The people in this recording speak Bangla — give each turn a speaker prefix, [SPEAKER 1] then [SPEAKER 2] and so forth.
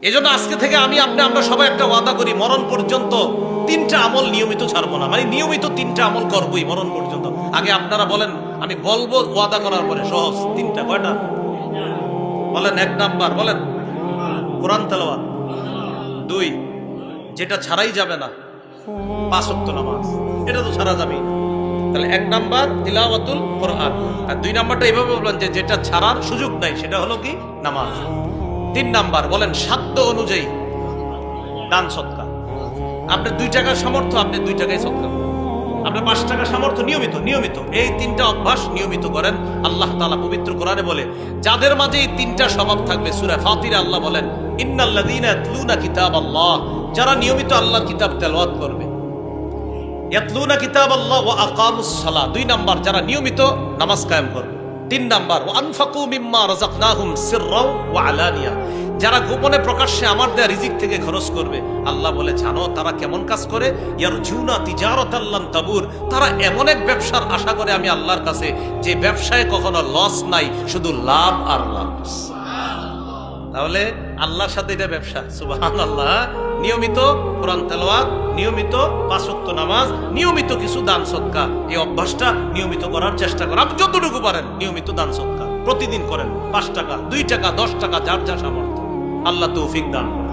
[SPEAKER 1] এজন্য আজকে থেকে আমরা সবাই একটা ওয়াদা করি, মরণ পর্যন্ত 3টা আমল নিয়মিত ছাড়বো না। মানে নিয়মিত 3টা আমল করবোই মরণ পর্যন্ত। আগে আপনারা বলেন, আমি বলবো ওয়াদা করার পরে। সহজ 3টা। কয়টা বলেন? 1 নাম্বার বলেন, কোরআন তেলাওয়াত। 2, যেটা ছাড়াই যাবে না, 5 ওয়াক্ত নামাজ। এটা তো ছাড়া যাবেই না। তাহলে 1 নাম্বার তিলাওয়াতুল কোরআন, আর 2 নাম্বারটা এইভাবে বলবেন যে যেটা ছাড়ার সুযোগ নাই, সেটা হলো কি? নামাজ। 3 নাম্বার বলেন, সাধ্য অনুযায়ী দান সদকা। আপনার 2 টাকার সামর্থ্য, আপনি 2 টাকায় সদকা করেন। আপনার 5 টাকার সামর্থ্য, নিয়মিত এই 3টা অভ্যাস নিয়মিত করেন। আল্লাহ তাআলা পবিত্র কোরআনে বলে, যাদের মাঝে এই 3টা স্বভাব থাকবে, সূরা ফাতিরে আল্লাহ বলেন, ইন্নাল্লাযীনা ইয়াতলুনা কিতাবাল্লাহ, যারা নিয়মিত আল্লাহর কিতাব তেলাওয়াত করবে। ইয়াতলুনা কিতাবাল্লাহ ওয়া আকামুস সালাহ, 2 নাম্বার যারা নিয়মিত নামাজ কায়েম করবে। 3 নাম্বার ওয়া আনফাকু মিম্মা রাযাকনাহুম সিররাও ওয়া আলানিয়া, যারা গোপনে প্রকাশ্যে আমার দেয়া রিজিক থেকে খরচ করবে। আল্লাহ বলে, জানো তারা কেমন কাজ করে? ইয়ারজুনা তিজারাতাল লান তাবুর, তারা এমন এক ব্যবসার আশা করে আমি আল্লাহর কাছে, যে ব্যবসায় কখনো লস নাই, শুধু লাভ আর লাভ। তাহলে আল্লাহর সাথে এটা ব্যবসা। সুবহানাল্লাহ। নিয়মিত কোরআন তেলাওয়াত, নিয়মিত 5 ওয়াক্ত নামাজ, নিয়মিত কিছু দান সদকা। এই অভ্যাসটা নিয়মিত করার চেষ্টা করেন। আপনি যতটুকু পারেন নিয়মিত দান সদকা প্রতিদিন করেন। 5 টাকা, 2 টাকা, 10 টাকা, যার যা সামর্থ্য। আল্লাহ তৌফিক দান করেন।